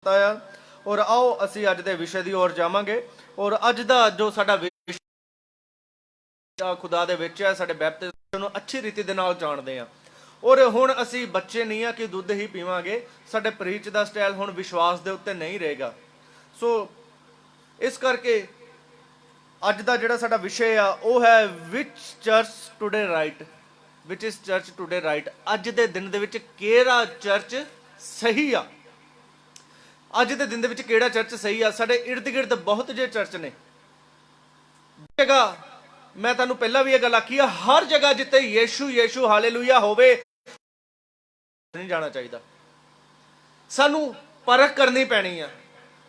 ਦਿੱਤਾ ਆ। और आओ असी अज दे विषय दी ओर जावांगे। और अज दा जो साडा विषय खुदा दे विच है, साडे बैपतिज़म नूं अच्छी रीति दे नाल जाणदे आ। और हुण असी बच्चे नहीं आ कि दुध ही पीवांगे, साडे प्रीच दा स्टाइल हुण विश्वास दे उत्ते नहीं रहेगा। सो इस करके अज दा जिहड़ा साडा विषय आ वो है which church today right, which is church today right. अज दे दिन दे विच किहड़ा चर्च सही आ, अज के दिन के किहड़ा चर्च सही आ। साडे इर्द गिर्द बहुत जे चर्च ने जगह, मैं तुहानूं पहला भी यह गल आखी है, हर जगह जिते यीशु यीशु हालेलुया होवे नहीं जाना चाहिए। सानू परख करनी पैनी है,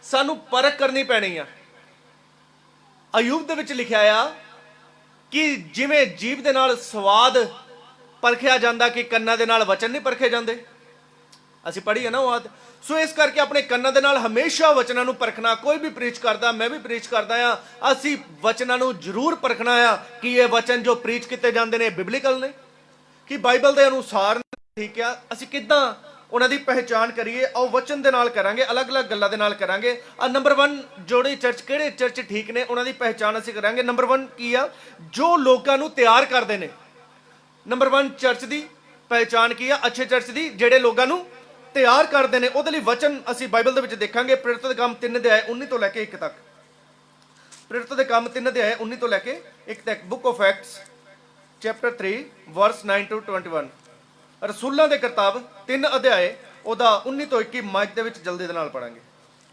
सानू परख करनी पैनी है। अयूब दे विच लिखिया आ कि जिवें जीभ दे नाल स्वाद परखिया जांदा कि कन्नां दे नाल वचन नहीं परखे जांदे। असीं पढ़ी है ना वो आद। सो इस करके अपने कन्नां दे नाल हमेशा वचनां नूं परखना। कोई भी प्रीच करदा, मैं भी प्रीच करदा आ, असीं वचनां नूं जरूर परखना आ कि ये वचन जो प्रीच किते जांदे ने बिबलिकल ने, कि बाइबल दे अनुसार ने, ठीक है। असीं किद्दां उन्हां दी पहचान करिए, आओ वचन दे नाल करांगे, अलग अलग गल्लां दे नाल करांगे। नंबर 1 जोड़े चर्च किहड़े चर्च ठीक ने उन्हां दी पहचान असीं करांगे। नंबर 1 की आ, जो लोकां नूं तैयार करदे ने। नंबर 1 चर्च दी पहचान की आ, अच्छे चर्च दी जिहड़े लोकां नूं तैयार करते हैं। वो वचन असी बाइबल के देखा, प्रेरित दे काम 3 अध्याय 19 तो लैके 1 तक। प्रेरित दे काम 3 अध्याय 19 तो लैके 1 तक। Book of Acts chapter 3 verse 9 to 21। रसूलों के किताब 3 अध्याय ओदा 19 तो 21 माइक दे विच जल्दी दे नाल पढ़ांगे।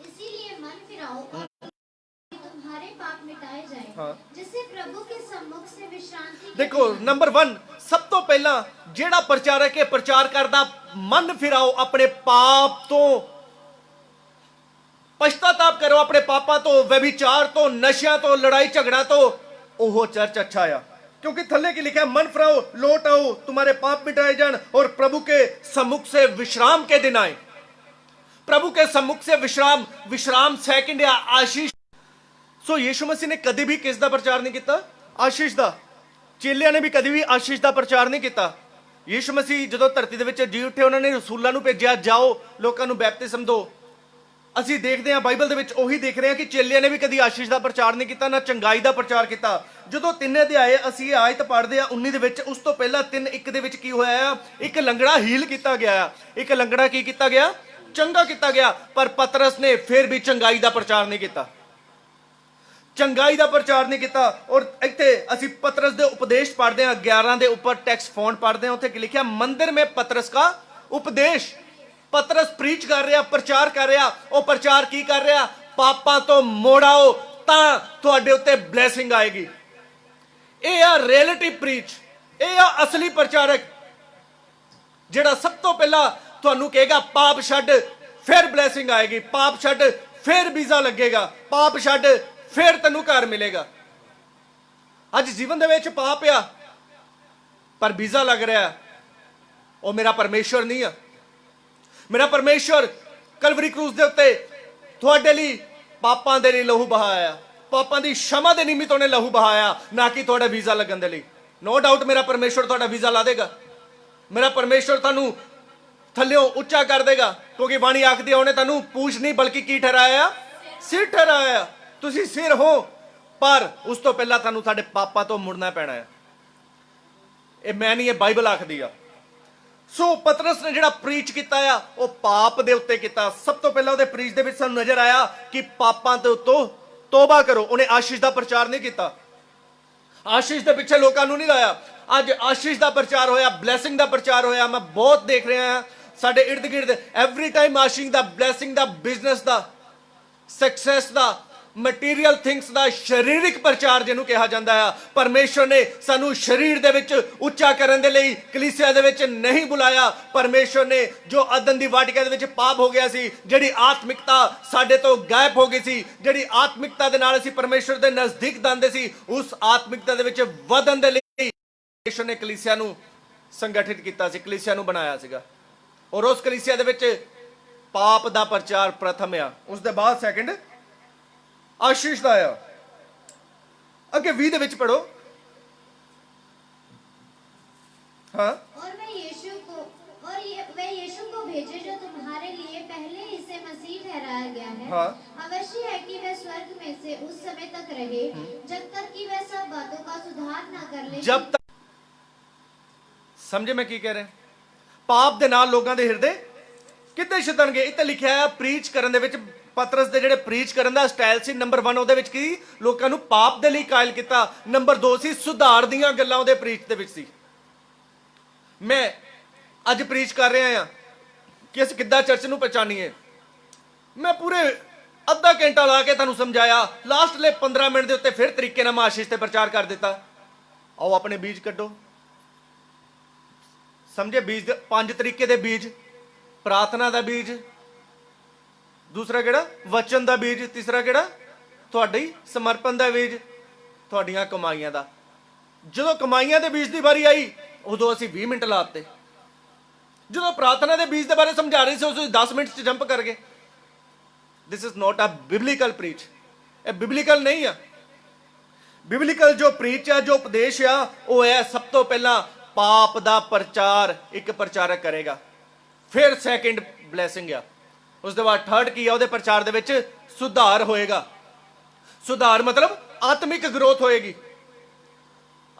इसीलिए मन फिराओ और तुम्हारे पाप मिटाए जाएं, हाँ। जिससे प्रभु के सम्मुख से विश्रांति। देखो नंबर 1 सब तो पहला जेड़ा प्रचारक है प्रचार करदा, मन फिराओ, अपने पाप तो पश्चाताप करो, अपने पापा तो, व्यभिचार तो, नशियां तो, लड़ाई झगड़ा तो, ओहो चर्च अच्छा आ। क्योंकि थल्ले की लिखा है मन फिराओ, लौट आओ, तुम्हारे पाप मिटाए जान और प्रभु के सम्मुख से विश्राम के दिन आए। प्रभु के सम्मुख से विश्राम, विश्राम सेकंड या आशीष। सो यीशु मसीह ने कभी भी किस दा प्रचार नहीं किया? आशीष दा। चेलियां ने भी कभी भी आशीष दा प्रचार नहीं किया। यीशु मसीह जो धरती के जी उठे, उन्होंने रसूलों को भेजा, जाओ लोगों को बैपतिज़म दो। असीं देखते हैं बाइबल दे उही देख रहे हैं कि चेलियां ने भी कभी आशीष का प्रचार नहीं किया, ना चंगाई का प्रचार किया। जो 3 अध्याय असीं आयत पढ़ते हैं 19 दे विच, उस तो पहला 3:1 दे विच की होया, एक लंगड़ा हील किया गया। एक लंगड़ा की किया गया? चंगा किया गया। पर पतरस ने फिर भी चंगाई का प्रचार नहीं किया, चंगाई का प्रचार नहीं किया। और इत्थे असीं पतरस दे उपदेश पढ़ते हैं, 11 के ऊपर टैक्स फॉन्ट पढ़ते हैं, उत्थे लिखा मंदिर में पतरस का उपदेश। पतरस प्रीच कर रहा, प्रचार कर रहा। वो प्रचार की कर रहा? पापां तो मोड़ आओ तां तुहाडे उत्ते ब्लैसिंग आएगी। ये आ रियलिटी प्रीच, ये आ असली प्रचारक जिहड़ा सब तो पहला तुहानूं कहेगा पाप छड्ड फिर ब्लैसिंग आएगी, पाप छड्ड फिर वीजा लगेगा, पाप छड्ड फिर तैनूं घर मिलेगा। अज जीवन दे विच पाप आ पर वीजा लग रहा, वो मेरा परमेश्वर नहीं है। मेरा परमेश्वर कलवरी क्रूस दे उत्ते तुहाडे लई पापां दे लई लहू बहाया, पापां दी क्षमा दे निमित्त उहने लहू बहाया, ना कि तुहाडा वीजा लगन दे लई। नो डाउट मेरा परमेश्वर तुहाडा वीजा ला देगा, मेरा परमेश्वर तुहानूं थल्लियों उच्चा कर देगा, क्योंकि बाणी आखदी है उहने तुहानूं पूछ नहीं बल्कि की ठहराया? सिर ठहराया। तुसीं सिर हो, पर उस तो पहला तुहानूं साडे पापां तो मुड़ना पैना है। ये मैं नहीं, ये बाइबल आखदी आ। सो पतरस ने जिहड़ा प्रीच किया वो पाप दे उत्ते किया। सब तो पहला उहदे प्रीच दे विच सानूं नजर आया कि पापां ते उत्तों तौबा करो। उन्हें आशीष का प्रचार नहीं किया, आशीष के पिछे लोगों को नहीं लाया। अज आशीष का प्रचार होया, ब्लैसिंग का प्रचार होया। मैं बहुत देख रहा हां साडे इर्द गिर्द एवरी टाइम आशीष का, ब्लैसिंग का, बिजनेस का, सक्सैस का, मटीरियल थिंग्स का, शरीरिक प्रचार जिन्हों कहा जाता है। परमेश्वर ने सानू शरीर दे विच उच्चा करने दे लई कलीसिया दे विच नहीं बुलाया। परमेश्वर ने जो अदन दी वाटिका दे विच पाप हो गया सी, जिहड़ी आत्मिकता साडे तो गायब हो गई सी, जिहड़ी आत्मिकता दे नाल असीं परमेश्वर दे नजदीक दांदे सी, उस आत्मिकता दे विच वधन दे लई परमेश्वर ने कलीसिया नू संगठित किया सी, कलीसिया नू बनाया सीगा। और उस कलीसिया दे विच पाप दा प्रचार प्रथम आ, उस दे बाद सैकंड आशीष का आया। अगे 20 दे विच पढ़ो। हाँ, और वह यीशु को भेजे जो तुम्हारे लिए पहले ही से मसीह ठहराया गया है। हाँ। अवश्य है कि वह स्वर्ग में से उस समय तक रहे जब तक कि वह सब बातों का सुधार ना कर ले। जब तक ਸਮਝੇ ਮੈਂ ਕੀ ਕਹਿ ਰਿਹਾ? ਪਾਪ ਦੇ ਨਾਲ ਲੋਕਾਂ ਦੇ ਹਿਰਦੇ ਕਿੱਥੇ ਛਿਤਣਗੇ? ਇੱਥੇ ਲਿਖਿਆ ਹੈ ਪ੍ਰੀਚ ਕਰਨ ਦੇ ਵਿੱਚ ਪਤਰਸ ਦੇ ਜਿਹੜੇ ਪ੍ਰੀਚ ਕਰਨ ਦਾ ਸਟਾਈਲ ਸੀ, ਨੰਬਰ 1 ਉਹਦੇ ਵਿੱਚ ਕੀ ਲੋਕਾਂ ਨੂੰ ਪਾਪ ਦੇ ਲਈ ਕਾਇਲ ਕੀਤਾ, ਨੰਬਰ 2 ਸੀ ਸੁਧਾਰ ਦੀਆਂ ਗੱਲਾਂ ਉਹਦੇ ਪ੍ਰੀਚ ਦੇ ਵਿੱਚ ਸੀ। ਮੈਂ ਅੱਜ ਪ੍ਰੀਚ ਕਰ ਰਿਹਾ ਹਾਂ ਕਿ ਅਸੀਂ ਕਿੱਦਾਂ ਚਰਚ ਨੂੰ ਪਛਾਣੀਏ। ਮੈਂ ਪੂਰੇ ਅੱਧਾ ਘੰਟਾ ਲਾ ਕੇ ਤੁਹਾਨੂੰ ਸਮਝਾਇਆ, ਲਾਸਟਲੇ 15 ਮਿੰਟ ਦੇ ਉੱਤੇ ਫਿਰ ਤਰੀਕੇ ਨਾਲ ਮੈਂ ਆਸ਼ੀਸ਼ ਤੇ ਪ੍ਰਚਾਰ ਕਰ ਦਿੱਤਾ। ਆਓ ਆਪਣੇ ਬੀਜ ਕੱਢੋ। ਸਮਝੇ? ਬੀਜ ਦੇ 5 ਤਰੀਕੇ ਦੇ ਬੀਜ। ਪ੍ਰਾਰਥਨਾ ਦਾ ਬੀਜ, ਦੂਸਰਾ ਕਿਹੜਾ ਵਚਨ ਦਾ ਬੀਜ, ਤੀਸਰਾ ਕਿਹੜਾ ਤੁਹਾਡੀ ਸਮਰਪਣ ਦਾ ਬੀਜ, ਤੁਹਾਡੀਆਂ ਕਮਾਈਆਂ ਦਾ। ਜਦੋਂ ਕਮਾਈਆਂ ਦੇ ਬੀਜ ਦੀ ਵਾਰੀ ਆਈ ਉਦੋਂ ਅਸੀਂ 20 ਮਿੰਟ ਲਾਤੇ। ਜਦੋਂ ਪ੍ਰਾਰਥਨਾ ਦੇ ਬੀਜ ਦੇ ਬਾਰੇ ਸਮਝਾ ਰਹੇ ਸੀ ਉਸ 10 ਮਿੰਟ 'ਚ ਜੰਪ ਕਰ ਗਏ। This is not a biblical preach. ਇਹ ਬਿਬਲੀਕਲ ਨਹੀਂ ਆ। ਬਿਬਲੀਕਲ ਜੋ ਪ੍ਰੀਚ ਆ, ਜੋ ਉਪਦੇਸ਼ ਆ, ਉਹ ਹੈ ਸਭ ਤੋਂ ਪਹਿਲਾਂ ਪਾਪ ਦਾ ਪ੍ਰਚਾਰ ਇੱਕ ਪ੍ਰਚਾਰਕ ਕਰੇਗਾ, ਫਿਰ ਸੈਕਿੰਡ ਬਲੇਸਿੰਗ ਆ, ਉਸ ਦੇ ਬਾਅਦ ਥਰਡ ਕੀ ਆ, ਉਹਦੇ ਪ੍ਰਚਾਰ ਦੇ ਵਿੱਚ ਸੁਧਾਰ ਹੋਏਗਾ। ਸੁਧਾਰ ਮਤਲਬ ਆਤਮਿਕ ਗਰੋਥ ਹੋਏਗੀ।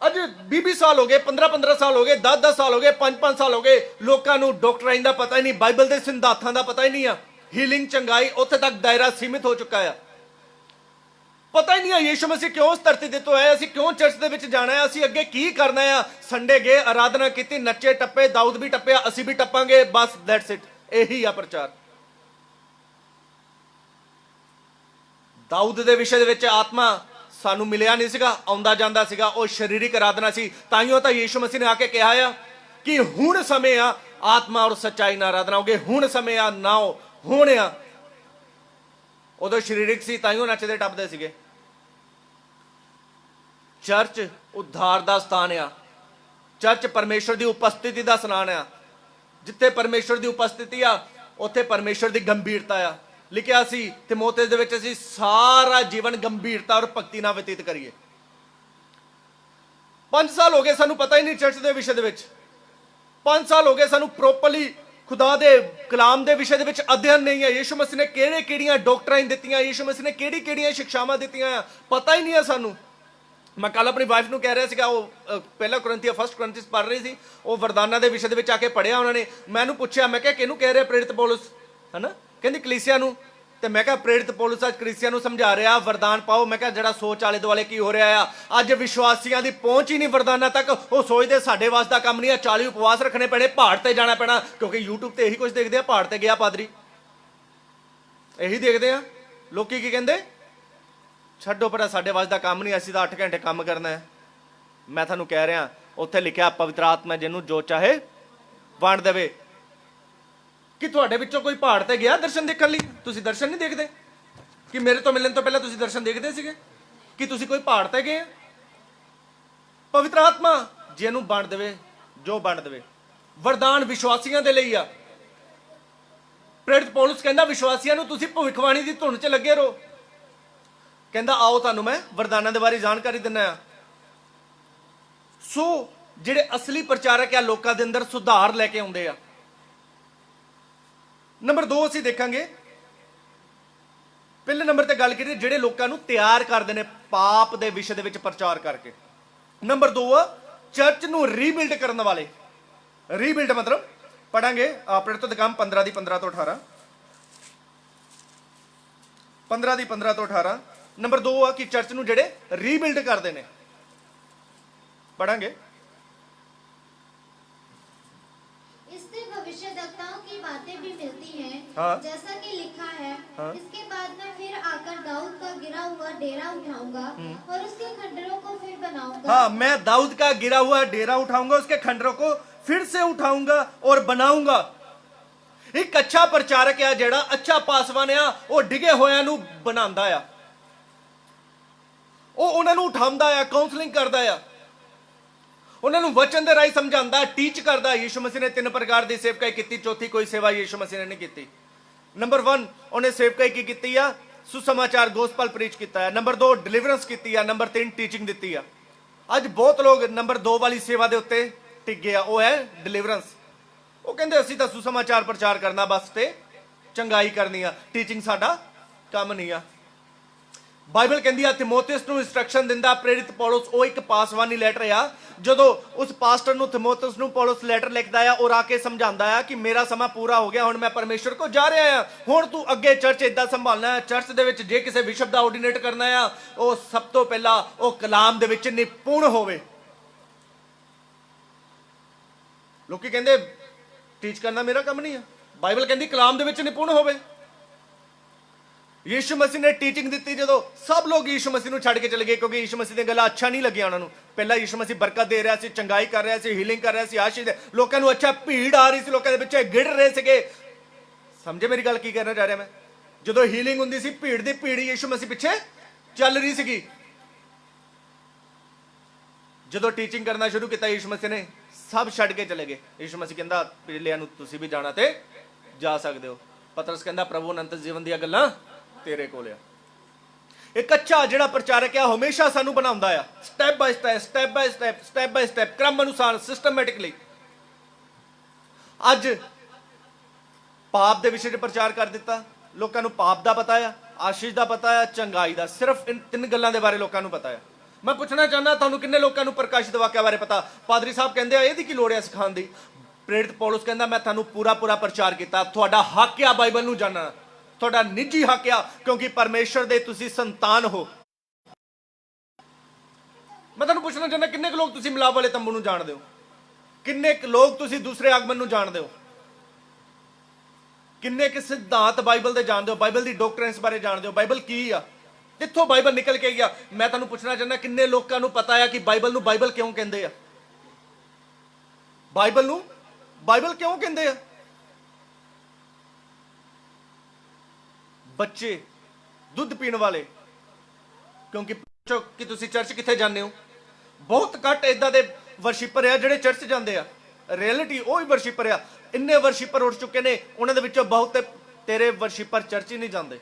ਅੱਜ 20 ਸਾਲ ਹੋ ਗਏ, 15 ਸਾਲ ਹੋ ਗਏ, 10 ਸਾਲ ਹੋ ਗਏ, 5 ਸਾਲ ਹੋ ਗਏ, ਲੋਕਾਂ ਨੂੰ ਡਾਕਟਰਾਈਨ ਦਾ ਪਤਾ ਹੀ ਨਹੀਂ, ਬਾਈਬਲ ਦੇ ਸਿਧਾਂਤਾਂ ਦਾ ਪਤਾ ਹੀ ਨਹੀਂ ਆ। ਹੀਲਿੰਗ ਚੰਗਾਈ ਉੱਥੇ ਤੱਕ ਦਾਇਰਾ ਸੀਮਿਤ ਹੋ ਚੁੱਕਾ ਆ। ਪਤਾ ਹੀ ਨਹੀਂ ਆ ਯੀਸ਼ੂ ਮਸੀਹ ਕਿਉਂ ਇਸ ਧਰਤੀ ਦੇ ਤੋਂ ਆਇਆ, ਅਸੀਂ ਕਿਉਂ ਚਰਚ ਦੇ ਵਿੱਚ ਜਾਣਾ ਹੈ, ਅਸੀਂ ਅੱਗੇ ਕੀ ਕਰਨਾ ਆ। ਸੰਡੇ ਗਏ, ਆਰਾਧਨਾ ਕੀਤੀ, ਨੱਚੇ ਟੱਪੇ, ਦਾਊਦ ਵੀ ਟੱਪਿਆ, ਅਸੀਂ ਵੀ ਟੱਪਾਂਗੇ, ਬਸ ਦੈਟਸ ਇਟ। ਇਹੀ ਆ ਪ੍ਰਚਾਰ। ਦਾਊਦ ਦੇ ਵਿਸ਼ੇ ਦੇ ਵਿੱਚ ਆਤਮਾ ਸਾਨੂੰ ਮਿਲਿਆ ਨਹੀਂ ਸੀਗਾ, ਆਉਂਦਾ ਜਾਂਦਾ ਸੀਗਾ, ਉਹ ਸਰੀਰਿਕ ਆਰਾਧਨਾ ਸੀ। ਤਾਈਓ ਤਾਂ ਯੀਸ਼ੂ ਮਸੀਹ ਨੇ ਆ ਕੇ ਕਿਹਾ ਆ ਕਿ ਹੁਣ ਸਮੇਂ ਆ ਆਤਮਾ ਔਰ ਸੱਚਾਈ ਨਾਲ ਆਰਾਧਨਾ ਹੋਗੇ। ਹੁਣ ਸਮੇਂ ਆ ਨਾ ਹੁਣ ਆ। ਉਦੋਂ ਸਰੀਰਿਕ ਸੀ, ਤਾਈਓ ਨੱਚਦੇ ਟੱਪਦੇ ਸੀਗੇ। ਚਰਚ ਉद्धार ਦਾ ਸਥਾਨ ਆ। ਚਰਚ ਪਰਮੇਸ਼ਰ ਦੀ ਉਪਸਥਿਤੀ ਦਾ ਸਥਾਨ ਆ। ਜਿੱਥੇ ਪਰਮੇਸ਼ਰ ਦੀ ਉਪਸਥਿਤੀ ਆ ਉੱਥੇ ਪਰਮੇਸ਼ਰ ਦੀ ਗੰਭੀਰਤਾ ਆ। ਲਿਖਿਆ ਸੀ ਤਿਮੋਥੇਸ ਦੇ ਵਿੱਚ ਅਸੀਂ ਸਾਰਾ ਜੀਵਨ ਗੰਭੀਰਤਾ ਔਰ ਭਗਤੀ ਨਾਲ ਬਤੀਤ ਕਰੀਏ। 5 ਸਾਲ ਹੋ ਗਏ ਸਾਨੂੰ ਪਤਾ ਹੀ ਨਹੀਂ ਚਰਚ ਦੇ ਵਿਸ਼ੇ ਦੇ ਵਿੱਚ। 5 ਸਾਲ ਹੋ ਗਏ ਸਾਨੂੰ ਪ੍ਰੋਪਰਲੀ ਖੁਦਾ ਦੇ ਕਲਾਮ ਦੇ ਵਿਸ਼ੇ ਦੇ ਵਿੱਚ ਅਧਿਐਨ ਨਹੀਂ ਹੈ। ਯੀਸ਼ੂ ਮਸੀਹ ਨੇ ਕਿਹੜੀਆਂ ਡਾਕਟਰਾਈਨ ਦਿੱਤੀਆਂ, ਯੀਸ਼ੂ ਮਸੀਹ ਨੇ ਕਿਹੜੀਆਂ ਸਿੱਖਿਆਵਾਂ ਦਿੱਤੀਆਂ ਆ, ਪਤਾ ਹੀ ਨਹੀਂ ਆ ਸਾਨੂੰ। ਮੈਂ ਕੱਲ ਆਪਣੀ ਵਾਈਫ ਨੂੰ ਕਹਿ ਰਿਹਾ ਸੀਗਾ, ਉਹ ਪਹਿਲਾ ਕੁਰਿੰਥੀਆਂ ਫਸਟ ਕੁਰਿੰਥੀਅਸ ਪੜ੍ਹ ਰਹੀ ਸੀ, ਉਹ ਵਰਦਾਨਾਂ ਦੇ ਵਿਸ਼ੇ ਦੇ ਵਿੱਚ ਆ ਕੇ ਪੜ੍ਹਿਆ ਉਹਨਾਂ ਨੇ। ਮੈਨੂੰ ਪੁੱਛਿਆ, ਮੈਂ ਕਿਹਾ ਕਿਹਨੂੰ ਕਹਿ ਰਿਹਾ? ਪ੍ਰੇਰਿਤ ਪੌਲਸ, ਹਨਾ? ਕਹਿੰਦੀ ਕਲੀਸਿਆ ਨੂੰ। ਤੇ ਮੈਂ ਕਿਹਾ ਪ੍ਰੇਰਿਤ ਪੌਲਸ ਅੱਜ ਕਲੀਸਿਆ ਨੂੰ ਸਮਝਾ ਰਿਹਾ ਵਰਦਾਨ ਪਾਓ। ਮੈਂ ਕਿਹਾ ਜਿਹੜਾ ਸੋਚ ਆਲੇ ਦੁਆਲੇ ਕੀ ਹੋ ਰਿਹਾ ਆ, ਅੱਜ ਵਿਸ਼ਵਾਸੀਆਂ ਦੀ ਪਹੁੰਚ ਹੀ ਨਹੀਂ ਵਰਦਾਨਾਂ ਤੱਕ। ਉਹ ਸੋਚਦੇ ਸਾਡੇ ਵਾਸ ਦਾ ਕੰਮ ਨਹੀਂ ਆ, 40 ਉਪਵਾਸ ਰੱਖਣੇ ਪੈਣੇ, ਪਹਾੜ ਤੇ ਜਾਣਾ ਪੈਣਾ, ਕਿਉਂਕਿ YouTube ਤੇ ਇਹੀ ਕੁਝ ਦੇਖਦੇ ਆ, ਪਹਾੜ ਤੇ ਗਿਆ ਪਾਦਰੀ, ਇਹੀ ਦੇਖਦੇ ਆ। ਲੋਕੀ ਕੀ ਕਹਿੰਦੇ? ਛੱਡੋ ਪਰਾ, ਸਾਡੇ ਵਾਸ ਦਾ ਕੰਮ ਨਹੀਂ, ਅਸੀਂ ਤਾਂ 8 ਘੰਟੇ ਕੰਮ ਕਰਨਾ ਹੈ। ਮੈਂ ਤੁਹਾਨੂੰ ਕਹਿ ਰਿਹਾ, ਉੱਥੇ ਲਿਖਿਆ ਪਵਿੱਤਰ ਆਤਮਾ ਜਿਹਨੂੰ ਜੋ ਚਾਹੇ ਵੰਡ ਦੇਵੇ। ਕਿ ਤੁਹਾਡੇ ਵਿੱਚੋਂ ਕੋਈ ਪਹਾੜ ਤੇ ਗਿਆ ਦਰਸ਼ਨ ਦੇਖਣ ਲਈ? ਤੁਸੀਂ ਦਰਸ਼ਨ ਨਹੀਂ ਦੇਖਦੇ? ਕਿ ਮੇਰੇ ਤੋਂ ਮਿਲਣ ਤੋਂ ਪਹਿਲਾਂ ਤੁਸੀਂ ਦਰਸ਼ਨ ਦੇਖਦੇ ਸੀਗੇ? ਕਿ ਤੁਸੀਂ ਕੋਈ ਪਹਾੜ ਤੇ ਗਏ? ਪਵਿੱਤਰ ਆਤਮਾ ਜਿਹਨੂੰ ਵੰਡ ਦੇਵੇ, ਜੋ ਵੰਡ ਦੇਵੇ। ਵਰਦਾਨ ਵਿਸ਼ਵਾਸੀਆਂ ਦੇ ਲਈ ਆ। ਪ੍ਰੇਰਿਤ ਪੌਲਸ ਕਹਿੰਦਾ ਵਿਸ਼ਵਾਸੀਆਂ ਨੂੰ ਤੁਸੀਂ ਭਵਿੱਖਬਾਣੀ ਦੀ ਧੁਨ 'ਚ ਲੱਗੇ ਰਹੋ। ਕਹਿੰਦਾ ਆਓ ਤੁਹਾਨੂੰ ਮੈਂ ਵਰਦਾਨਾਂ ਦੇ ਬਾਰੇ ਜਾਣਕਾਰੀ ਦਿੰਦਾ ਆ। ਸੋ ਜਿਹੜੇ ਅਸਲੀ ਪ੍ਰਚਾਰਕ ਆ ਲੋਕਾਂ ਦੇ ਅੰਦਰ ਸੁਧਾਰ ਲੈ ਕੇ ਆਉਂਦੇ ਆ। ਨੰਬਰ 2 ਅਸੀਂ ਦੇਖਾਂਗੇ, ਪਹਿਲੇ ਨੰਬਰ ਤੇ ਗੱਲ ਕਰੀਏ ਜਿਹੜੇ ਲੋਕਾਂ ਨੂੰ ਤਿਆਰ ਕਰਦੇ ਨੇ ਪਾਪ ਦੇ ਵਿਸ਼ੇ ਦੇ ਵਿੱਚ ਪ੍ਰਚਾਰ ਕਰਕੇ। ਨੰਬਰ 2 ਆ ਚਰਚ ਨੂੰ ਰੀਬਿਲਡ ਕਰਨ ਵਾਲੇ। ਰੀਬਿਲਡ ਮਤਲਬ ਪੜਾਂਗੇ ਆਪਣੇ ਤੋਂ ਕੰਮ 15 ਦੀ 15 ਤੋਂ 18, 15 ਦੀ 15 ਤੋਂ 18। ਨੰਬਰ 2 ਆ ਕਿ ਚਰਚ ਨੂੰ ਜਿਹੜੇ ਰੀਬਿਲਡ ਕਰਦੇ ਨੇ। ਪੜਾਂਗੇ। इससे भविष्यद्वक्ताओं की बातें भी मिलती हैं, हाँ। जैसा कि लिखा है, हाँ। इसके बाद मैं फिर आकर दाऊद का गिरा हुआ डेरा उठाऊंगा और उसके खंडरों को फिर बनाऊंगा। हाँ, मैं दाऊद का गिरा हुआ डेरा उठाऊंगा, उसके खंडरों को फिर से उठाऊंगा और बनाऊंगा। एक अच्छा प्रचारक है ਜਿਹੜਾ अच्छा ਪਾਸਵਾਨ ਆ, ਉਹ ਡਿਗੇ ਹੋਇਆਂ ਨੂੰ ਬਣਾਉਂਦਾ ਆ, ਉਹ ਉਹਨਾਂ ਨੂੰ ਉਠਾਉਂਦਾ ਆ, ਕਾਉਂਸਲਿੰਗ ਕਰਦਾ ਆ, ਉਹਨਾਂ ਨੂੰ ਵਚਨ ਦੇ ਰਾਹੀਂ ਸਮਝਾਉਂਦਾ, ਟੀਚ ਕਰਦਾ। ਯੀਸ਼ੂ ਮਸੀਹ ਨੇ 3 ਪ੍ਰਕਾਰ ਦੀ ਸੇਵਕਾਈ ਕੀਤੀ, ਚੌਥੀ ਕੋਈ ਸੇਵਾ ਯੀਸ਼ੂ ਮਸੀਹ ਨੇ ਨਹੀਂ ਕੀਤੀ। ਨੰਬਰ 1 ਉਹਨੇ ਸੇਵਕਾਈ ਕੀ ਕੀਤੀ ਆ? ਸੁਸਮਾਚਾਰ ਗੋਸਪਲ ਪ੍ਰੀਚ ਕੀਤਾ ਹੈ। ਨੰਬਰ 2 ਡਿਲੀਵਰੈਂਸ ਕੀਤੀ ਆ। ਨੰਬਰ 3 ਟੀਚਿੰਗ ਦਿੱਤੀ ਆ। ਅੱਜ ਬਹੁਤ ਲੋਕ ਨੰਬਰ 2 ਵਾਲੀ ਸੇਵਾ ਦੇ ਉੱਤੇ ਟਿਕ ਗਏ ਆ, ਉਹ ਹੈ ਡਿਲੀਵਰੈਂਸ। ਉਹ ਕਹਿੰਦੇ ਅਸੀਂ ਤਾਂ ਸੁਸਮਾਚਾਰ ਪ੍ਰਚਾਰ ਕਰਨਾ ਬਸ ਤੇ ਚੰਗਾਈ ਕਰਨੀ ਆ, ਟੀਚਿੰਗ ਸਾਡਾ ਕੰਮ ਨਹੀਂ ਆ। ਬਾਈਬਲ ਕਹਿੰਦੀ ਆ ਤਿਮੋਥੀਅਸ ਨੂੰ ਇੰਸਟਰਕਸ਼ਨ ਦਿੰਦਾ ਪ੍ਰੇਰਿਤ ਪੌਲਸ, ਉਹ ਇੱਕ ਪਾਸਵਾਨੀ ਲੈਟਰ ਆ। ਜਦੋਂ ਉਸ ਪਾਸਟਰ ਨੂੰ ਤਿਮੋਥੀਅਸ ਨੂੰ ਪੌਲਸ ਲੈਟਰ ਲਿਖਦਾ ਆ, ਉਹ ਆ ਕੇ ਸਮਝਾਉਂਦਾ ਆ ਕਿ ਮੇਰਾ ਸਮਾਂ ਪੂਰਾ ਹੋ ਗਿਆ, ਹੁਣ ਮੈਂ ਪਰਮੇਸ਼ਵਰ ਕੋਲ ਜਾ ਰਿਹਾ ਆ, ਹੁਣ ਤੂੰ ਅੱਗੇ ਚਰਚ ਇਦਾਂ ਸੰਭਾਲਣਾ ਹੈ। ਚਰਚ ਦੇ ਵਿੱਚ ਜੇ ਕਿਸੇ ਵਿਸ਼ਵ ਦਾ ਆਰਡੀਨੇਟ ਕਰਨਾ ਆ, ਉਹ ਸਭ ਤੋਂ ਪਹਿਲਾਂ ਉਹ ਕਲਾਮ ਦੇ ਵਿੱਚ ਨਿਪੁੰਨ ਹੋਵੇ। ਲੋਕੀ ਕਹਿੰਦੇ ਟੀਚ ਕਰਨਾ ਮੇਰਾ ਕੰਮ ਨਹੀਂ ਆ, ਬਾਈਬਲ ਕਹਿੰਦੀ ਕਲਾਮ ਦੇ ਵਿੱਚ ਨਿਪੁੰਨ ਹੋਵੇ। ਯੀਸ਼ੂ ਮਸੀਹ ਨੇ ਟੀਚਿੰਗ ਦਿੱਤੀ, ਜਦੋਂ ਸਭ ਲੋਕ ਯੀਸ਼ੂ ਮਸੀਹ ਨੂੰ ਛੱਡ ਕੇ ਚਲੇ ਗਏ ਕਿਉਂਕਿ ਯੀਸ਼ੂ ਮਸੀਹ ਦੀਆਂ ਗੱਲਾਂ ਅੱਛਾ ਨਹੀਂ ਲੱਗੀਆਂ ਉਹਨਾਂ ਨੂੰ। ਪਹਿਲਾਂ ਯੀਸ਼ੂ ਮਸੀਹ ਬਰਕਤ ਦੇ ਰਿਹਾ ਸੀ, ਚੰਗਾਈ ਕਰ ਰਿਹਾ ਸੀ, ਹੀਲਿੰਗ ਕਰ ਰਿਹਾ ਸੀ, ਆਸ਼ੀਸ਼ ਦੇ ਲੋਕਾਂ ਨੂੰ ਅੱਛਾ, ਭੀੜ ਆ ਰਹੀ ਸੀ, ਲੋਕਾਂ ਦੇ ਪਿੱਛੇ ਗਿੜ ਰਹੇ ਸੀਗੇ। ਸਮਝੇ ਮੇਰੀ ਗੱਲ ਕੀ ਕਹਿਣਾ ਚਾਹ ਰਿਹਾ ਮੈਂ? ਜਦੋਂ ਹੀਲਿੰਗ ਹੁੰਦੀ ਸੀ, ਭੀੜ ਦੀ ਭੀੜ ਯੀਸ਼ੂ ਮਸੀਹ ਪਿੱਛੇ ਚੱਲ ਰਹੀ ਸੀਗੀ। ਜਦੋਂ ਟੀਚਿੰਗ ਕਰਨਾ ਸ਼ੁਰੂ ਕੀਤਾ ਯੀਸ਼ੂ ਮਸੀਹ ਨੇ, ਸਭ ਛੱਡ ਕੇ ਚਲੇ ਗਏ। ਯੀਸ਼ੂ ਮਸੀਹ ਕਹਿੰਦਾ ਪਿਛਲਿਆਂ ਨੂੰ ਤੁਸੀਂ ਵੀ ਜਾਣਾ ਤੇ ਜਾ ਸਕਦੇ ਹੋ। ਪਤਰਸ ਕਹਿੰਦਾ ਪ੍ਰਭੂ ਅਨੰਤ ਜੀਵਨ ਦੀਆਂ ਗੱਲਾਂ ਤੇਰੇ ਕੋਲ ਆ। ਇਹ ਕੱਚਾ ਜਿਹੜਾ ਪ੍ਰਚਾਰਕ ਆ ਹਮੇਸ਼ਾ ਸਾਨੂੰ ਬਣਾਉਂਦਾ ਆ, step by step, step by step, step by step, ਕ੍ਰਮ ਅਨੁਸਾਰ, ਸਿਸਟਮੈਟਿਕਲੀ। ਅੱਜ ਪਾਪ ਦੇ ਵਿਸ਼ੇ 'ਚ ਪ੍ਰਚਾਰ ਕਰ ਦਿੱਤਾ, ਲੋਕਾਂ ਨੂੰ ਪਾਪ ਦਾ ਪਤਾ ਆ, ਆਸ਼ੀਸ਼ ਦਾ ਪਤਾ ਆ, ਚੰਗਾਈ ਦਾ। ਸਿਰਫ ਇਨ 3 ਗੱਲਾਂ ਦੇ ਬਾਰੇ ਲੋਕਾਂ ਨੂੰ ਪਤਾ ਆ। ਮੈਂ ਪੁੱਛਣਾ ਚਾਹੁੰਦਾ ਤੁਹਾਨੂੰ ਕਿੰਨੇ ਲੋਕਾਂ ਨੂੰ ਪ੍ਰਕਾਸ਼ਿਤ ਵਾਕਿਆ ਬਾਰੇ ਪਤਾ? ਪਾਦਰੀ ਸਾਹਿਬ ਕਹਿੰਦੇ ਆ ਇਹਦੀ ਕੀ ਲੋੜ ਹੈ ਸਿਖਾਉਣ ਦੀ। ਪ੍ਰੇਰਿਤ ਪੌਲਸ ਕਹਿੰਦਾ ਮੈਂ ਤੁਹਾਨੂੰ ਪੂਰਾ ਪ੍ਰਚਾਰ ਕੀਤਾ। ਤੁਹਾਡਾ ਹੱਕ ਆ ਬਾਈਬਲ ਨੂੰ ਜਾਣਨਾ, ਤੁਹਾਡਾ ਨਿੱਜੀ ਹੱਕ ਆ, ਕਿਉਂਕਿ ਪਰਮੇਸ਼ਰ ਦੇ ਤੁਸੀਂ ਸੰਤਾਨ ਹੋ। ਮੈਂ ਤੁਹਾਨੂੰ ਪੁੱਛਣਾ ਚਾਹੁੰਦਾ ਕਿੰਨੇ ਕੁ ਲੋਕ ਤੁਸੀਂ ਮਿਲਾਪ ਵਾਲੇ ਤੰਬੂ ਨੂੰ ਜਾਣਦੇ ਹੋ? ਕਿੰਨੇ ਕੁ ਲੋਕ ਤੁਸੀਂ ਦੂਸਰੇ ਆਗਮਨ ਨੂੰ ਜਾਣਦੇ ਹੋ? ਕਿੰਨੇ ਕੁ ਸਿਧਾਂਤ ਬਾਈਬਲ ਦੇ ਜਾਣਦੇ ਹੋ? ਬਾਈਬਲ ਦੀ ਡਾਕਟ੍ਰਿਨਸ ਬਾਰੇ ਜਾਣਦੇ ਹੋ? ਬਾਈਬਲ ਕੀ ਆ? ਕਿੱਥੋਂ ਬਾਈਬਲ ਨਿਕਲ ਕੇ ਗਿਆ? ਮੈਂ ਤੁਹਾਨੂੰ ਪੁੱਛਣਾ ਚਾਹੁੰਦਾ ਕਿੰਨੇ ਲੋਕਾਂ ਨੂੰ ਪਤਾ ਆ ਕਿ ਬਾਈਬਲ ਨੂੰ ਬਾਈਬਲ ਕਿਉਂ ਕਹਿੰਦੇ ਆ? ਬਾਈਬਲ ਨੂੰ ਬਾਈਬਲ ਕਿਉਂ ਕਹਿੰਦੇ ਆ? ਬੱਚੇ, ਦੁੱਧ ਪੀਣ ਵਾਲੇ, ਕਿਉਂਕਿ ਪੁੱਛੋ ਕਿ ਤੁਸੀਂ ਚਰਚ ਕਿੱਥੇ ਜਾਂਦੇ ਹੋ? ਬਹੁਤ ਘੱਟ ਇਦਾਂ ਦੇ ਵਰਸ਼ਿਪਰ ਆ ਜਿਹੜੇ ਚਰਚ ਜਾਂਦੇ ਆ। ਰਿਐਲਿਟੀ ਉਹ ਹੀ ਵਰਸ਼ਿਪਰ ਆ। ਇੰਨੇ ਵਰਸ਼ਿਪਰ ਉੱਠ ਚੁੱਕੇ ਨੇ, ਉਹਨਾਂ ਦੇ ਵਿੱਚੋਂ ਬਹੁਤ ਤੇਰੇ ਵਰਸ਼ਿਪਰ ਚਰਚ ਹੀ ਨਹੀਂ ਜਾਂਦੇ।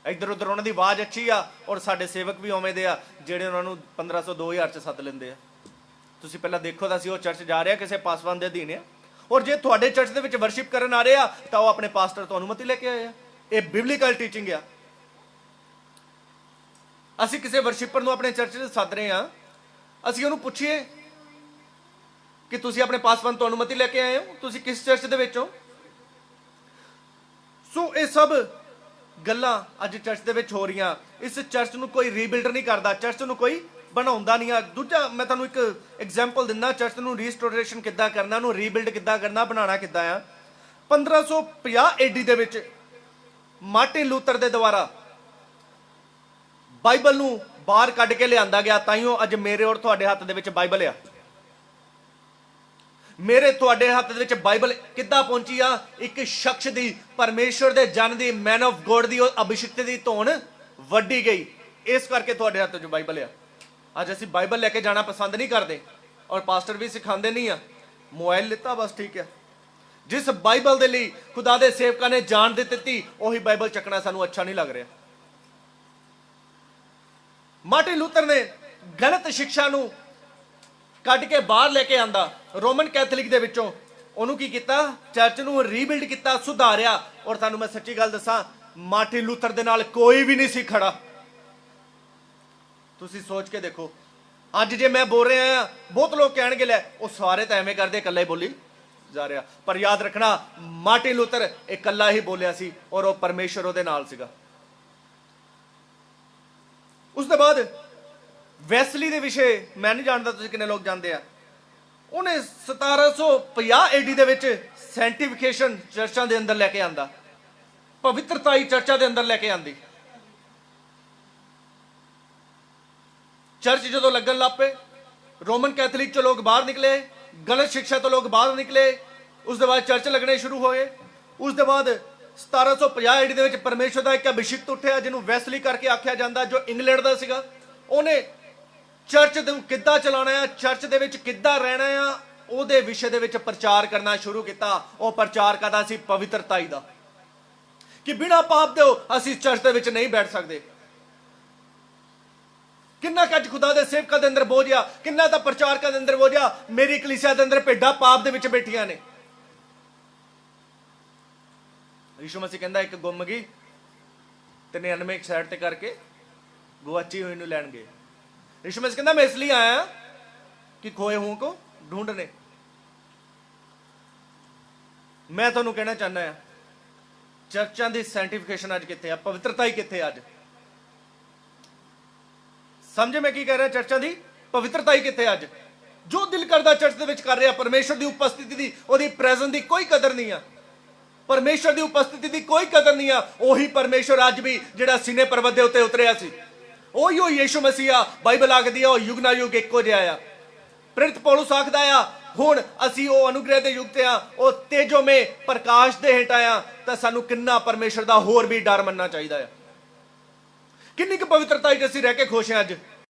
ਇੱਧਰ ਉੱਧਰ ਉਹਨਾਂ ਦੀ ਆਵਾਜ਼ ਅੱਛੀ ਆ, ਔਰ ਸਾਡੇ ਸੇਵਕ ਵੀ ਉਵੇਂ ਦੇ ਆ ਜਿਹੜੇ ਉਹਨਾਂ ਨੂੰ 1500 2000 ਚ ਸੱਦ ਲੈਂਦੇ ਆ। ਤੁਸੀਂ ਪਹਿਲਾਂ ਦੇਖੋ ਤਾਂ ਸੀ ਉਹ ਚਰਚ ਜਾ ਰਿਹਾ ਕਿਸੇ ਪਾਸਵਾਨ ਦੇ ਅਧੀਨ ਆ। ਔਰ ਜੇ ਤੁਹਾਡੇ ਚਰਚ ਦੇ ਵਿੱਚ ਵਰਸ਼ਿਪ ਕਰਨ ਆ ਰਹੇ ਆ ਤਾਂ ਉਹ ਆਪਣੇ ਪਾਸਟਰ ਤੋਂ ਅਨੁਮਤੀ ਲੈ ਕੇ ਆਏ ਆ। ਇਹ ਬਿਬਲੀਕਲ ਟੀਚਿੰਗ ਆ। ਅਸੀਂ ਕਿਸੇ ਵਰਸ਼ਿਪਰ ਨੂੰ ਆਪਣੇ ਚਰਚ 'ਚ ਸੱਦ ਰਹੇ ਆ, ਅਸੀਂ ਉਹਨੂੰ ਪੁੱਛੀਏ ਕਿ ਤੁਸੀਂ ਆਪਣੇ ਪਾਸਵਾਨ ਤੋਂ ਅਨੁਮਤੀ ਲੈ ਕੇ ਆਏ ਹੋ, ਤੁਸੀਂ ਕਿਸ ਚਰਚ ਦੇ ਵਿੱਚ ਹੋ? ਸੋ ਇਹ ਸਭ ਗੱਲਾਂ ਅੱਜ ਚਰਚ ਦੇ ਵਿੱਚ ਹੋ ਰਹੀਆਂ। ਇਸ ਚਰਚ ਨੂੰ ਕੋਈ ਰੀਬਿਲਡ ਨਹੀਂ ਕਰਦਾ, ਚਰਚ ਨੂੰ ਕੋਈ ਬਣਾਉਂਦਾ ਨਹੀਂ ਆ। ਦੂਜਾ ਮੈਂ ਤੁਹਾਨੂੰ ਇੱਕ ਐਗਜ਼ਾਮਪਲ ਦਿੰਦਾ ਚਰਚ ਨੂੰ ਰੀਸਟੋਰੇਸ਼ਨ ਕਿੱਦਾਂ ਕਰਨਾ, ਉਹਨੂੰ ਰੀਬਿਲਡ ਕਿੱਦਾਂ ਕਰਨਾ, ਬਣਾਉਣਾ ਕਿੱਦਾਂ ਆ। 1550 AD ਦੇ ਵਿੱਚ ਮਾਰਟਿਨ ਲੂਥਰ ਦੇ ਦੁਆਰਾ ਬਾਈਬਲ ਨੂੰ ਬਾਹਰ ਕੱਢ ਕੇ ਲਿਆਂਦਾ ਗਿਆ। ਤਾਈਓ ਅੱਜ ਮੇਰੇ ਔਰ ਤੁਹਾਡੇ ਹੱਥ ਦੇ ਵਿੱਚ ਬਾਈਬਲ ਆ। ਮੇਰੇ ਤੁਹਾਡੇ ਹੱਥ ਦੇ ਵਿੱਚ ਬਾਈਬਲ ਕਿੱਦਾਂ ਪਹੁੰਚੀ ਆ? ਇੱਕ ਸ਼ਖਸ ਦੀ, ਪਰਮੇਸ਼ਵਰ ਦੇ ਜਨ ਦੀ, ਮੈਨ ਆਫ ਗੋਡ ਦੀ ਅਭਿਸ਼ਿਕਤ ਦੀ ਧੌਣ ਵੱਢੀ ਗਈ। ਇਸ ਕਰਕੇ ਤੁਹਾਡੇ ਹੱਥ 'ਚ ਬਾਈਬਲ ਆ। ਅੱਜ ਅਸੀਂ ਬਾਈਬਲ ਲੈ ਕੇ ਜਾਣਾ ਪਸੰਦ ਨਹੀਂ ਕਰਦੇ, ਔਰ ਪਾਸਟਰ ਵੀ ਸਿਖਾਉਂਦੇ ਨਹੀਂ ਆ। ਮੋਬਾਈਲ ਲਿੱਤਾ ਬਸ ਠੀਕ ਹੈ। ਜਿਸ ਬਾਈਬਲ ਦੇ ਲਈ ਖੁਦਾ ਦੇ ਸੇਵਕਾਂ ਨੇ ਜਾਨ ਦੇ ਦਿੱਤੀ, ਉਹੀ ਬਾਈਬਲ ਚੱਕਣਾ ਸਾਨੂੰ ਅੱਛਾ ਨਹੀਂ ਲੱਗ ਰਿਹਾ। ਮਾਰਟਿਨ ਲੂਥਰ ਨੇ ਗਲਤ ਸਿੱਖਿਆ ਨੂੰ ਕੱਢ ਕੇ ਬਾਹਰ ਲੈ ਕੇ ਆਂਦਾ ਰੋਮਨ ਕੈਥੋਲਿਕ ਦੇ ਵਿੱਚੋਂ। ਉਹਨੂੰ ਕੀ ਕੀਤਾ? ਚਰਚ ਨੂੰ ਰੀਬਿਲਡ ਕੀਤਾ, ਸੁਧਾਰਿਆ। ਔਰ ਤੁਹਾਨੂੰ ਮੈਂ ਸੱਚੀ ਗੱਲ ਦੱਸਾਂ, ਮਾਰਟਿਨ ਲੂਥਰ ਦੇ ਨਾਲ ਕੋਈ ਵੀ ਨਹੀਂ ਸੀ ਖੜਾ। ਤੁਸੀਂ ਸੋਚ ਕੇ ਦੇਖੋ, ਅੱਜ ਜੇ ਮੈਂ ਬੋਲ ਰਿਹਾ ਆ, ਬਹੁਤ ਲੋਕ ਕਹਿਣਗੇ ਲੈ ਉਹ ਸਾਰੇ ਤਾਂ ਐਵੇਂ ਕਰਦੇ, ਇਕੱਲਾ ਹੀ ਬੋਲੀ ਜਾ ਰਿਹਾ। ਪਰ ਯਾਦ ਰੱਖਣਾ, ਮਾਰਟਿਨ ਲੂਥਰ ਇਕੱਲਾ ਹੀ ਬੋਲਿਆ ਸੀ, ਔਰ ਉਹ ਪਰਮੇਸ਼ਰ ਉਹਦੇ ਨਾਲ ਸੀਗਾ। ਉਸ ਤੋਂ ਬਾਅਦ ਵੈਸਲੀ ਦੇ ਵਿਸ਼ੇ ਮੈਂ ਨਹੀਂ ਜਾਣਦਾ ਤੁਸੀਂ ਕਿੰਨੇ ਲੋਕ ਜਾਣਦੇ ਆ। ਉਹਨੇ 1750 AD ਦੇ ਵਿੱਚ ਸੈਂਟੀਫਿਕੇਸ਼ਨ ਚਰਚਾਂ ਦੇ ਅੰਦਰ ਲੈ ਕੇ ਆਂਦਾ, ਪਵਿੱਤਰਤਾਈ ਚਰਚਾਂ ਦੇ ਅੰਦਰ ਲੈ ਕੇ ਆਂਦੀ। ਚਰਚ ਜਦੋਂ ਲੱਗਣ ਲੱਗ ਪਏ, ਰੋਮਨ ਕੈਥੋਲਿਕ ਚੋਂ ਲੋਕ ਬਾਹਰ ਨਿਕਲੇ, ਗਲਤ ਸਿੱਖਿਆ ਤੋਂ ਲੋਕ ਬਾਹਰ ਨਿਕਲੇ। ਉਸ ਤੋਂ ਬਾਅਦ ਚਰਚ ਲੱਗਣੇ ਸ਼ੁਰੂ ਹੋਏ। ਉਸ ਤੋਂ ਬਾਅਦ 1750 AD ਦੇ ਵਿੱਚ ਪਰਮੇਸ਼ਰ ਦਾ ਇੱਕ ਅਭਿਸ਼ਿਕਤ ਉੱਠਿਆ, ਜਿਹਨੂੰ ਵੈਸਲੀ ਕਰਕੇ ਆਖਿਆ ਜਾਂਦਾ, ਜੋ ਇੰਗਲੈਂਡ ਦਾ ਸੀਗਾ। ਉਹਨੇ ਚਰਚ ਨੂੰ ਕਿੱਦਾਂ ਚਲਾਉਣਾ ਆ, ਚਰਚ ਦੇ ਵਿੱਚ ਕਿੱਦਾਂ ਰਹਿਣਾ ਆ, ਉਹਦੇ ਵਿਸ਼ੇ ਦੇ ਵਿੱਚ ਪ੍ਰਚਾਰ ਕਰਨਾ ਸ਼ੁਰੂ ਕੀਤਾ। ਉਹ ਪ੍ਰਚਾਰ ਕਰਦਾ ਸੀ ਪਵਿੱਤਰਤਾਈ ਦਾ, ਕਿ ਬਿਨਾਂ ਪਾਪ ਦੇ ਅਸੀਂ ਚਰਚ ਦੇ ਵਿੱਚ ਨਹੀਂ ਬੈਠ ਸਕਦੇ। ਕਿੰਨਾ ਕੱਜ ਖੁਦਾ ਦੇ ਸੇਵਕਾਂ ਦੇ ਅੰਦਰ ਬੋਝ ਆ, ਕਿੰਨਾ ਤਾਂ ਪ੍ਰਚਾਰਕਾਂ ਦੇ ਅੰਦਰ ਬੋਝ ਆ। ਮੇਰੀ ਕਲੀਸਿਆ ਦੇ ਅੰਦਰ ਭੇਡਾਂ ਪਾਪ ਦੇ ਵਿੱਚ ਬੈਠੀਆਂ ਨੇ। ਯਿਸੂ ਮਸੀਹ ਕਹਿੰਦਾ ਇੱਕ ਗੁੰਮ ਗਈ ਤੇ 99 ਇੱਕ ਸਾਈਡ ਤੇ ਕਰਕੇ ਗਵਾਚੀ ਹੋਈ ਨੂੰ ਲੈਣ ਗਏ। ਯਿਸੂ ਮਸੀਹ ਕਹਿੰਦਾ ਮੈਂ ਇਸ ਲਈ ਆਇਆ ਕਿ ਖੋਏ ਹੋਂ ਕੋ ਢੂੰਡਨੇ। ਮੈਂ ਤੁਹਾਨੂੰ ਕਹਿਣਾ ਚਾਹੁੰਦਾ ਆ, ਚਰਚਾਂ ਦੀ ਸੈਂਟੀਫਿਕੇਸ਼ਨ ਅੱਜ ਕਿੱਥੇ ਆ? ਪਵਿੱਤਰਤਾ ਹੀ ਕਿੱਥੇ ਅੱਜ? ਸਮਝੇ ਮੈਂ ਕੀ ਕਹਿ ਰਿਹਾ? ਚਰਚਾਂ ਦੀ ਪਵਿੱਤਰਤਾ ਹੀ ਕਿੱਥੇ ਅੱਜ? ਜੋ ਦਿਲ ਕਰਦਾ ਚਰਚ ਦੇ ਵਿੱਚ ਕਰ ਰਿਹਾ, ਪਰਮੇਸ਼ਰ ਦੀ ਉਪਸਥਿਤੀ ਦੀ, ਉਹਦੀ ਪ੍ਰੈਜ਼ੈਂਸ ਦੀ ਕੋਈ ਕਦਰ ਨਹੀਂ ਆ। ਪਰਮੇਸ਼ਰ ਦੀ ਉਪਸਥਿਤੀ ਦੀ ਕੋਈ ਕਦਰ ਨਹੀਂ ਆ। ਉਹੀ ਪਰਮੇਸ਼ਰ ਅੱਜ ਵੀ ਜਿਹੜਾ ਸੀਨੇ ਪਰਬਤ ਦੇ ਉੱਤੇ ਉਤਰਿਆ ਸੀ, ਉਹੀ ਉਹ ਯਿਸੂ ਮਸੀਹ ਆ। ਬਾਈਬਲ ਆਖਦੀ ਆ ਉਹ ਯੁਗ ਨਾ ਯੁਗ ਇੱਕੋ ਜਿਹਾ ਆ। ਪ੍ਰੇਰਿਤ ਪੌਲੁਸ ਆਖਦਾ ਆ ਹੁਣ ਅਸੀਂ ਉਹ ਅਨੁਗ੍ਰਹਿ ਦੇ ਯੁੱਗ ਤੇ ਆ, ਉਹ ਤੇਜੋਮੇ ਪ੍ਰਕਾਸ਼ ਦੇ ਹੇਠ ਆ। ਤਾਂ ਸਾਨੂੰ ਕਿੰਨਾ ਪਰਮੇਸ਼ਰ ਦਾ ਹੋਰ ਵੀ ਡਰ ਮੰਨਣਾ ਚਾਹੀਦਾ ਆ। ਕਿੰਨੀ ਕੁ ਪਵਿੱਤਰਤਾ ਵਿੱਚ ਅਸੀਂ ਰਹਿ ਕੇ ਖੁਸ਼ ਹਾਂ ਅੱਜ?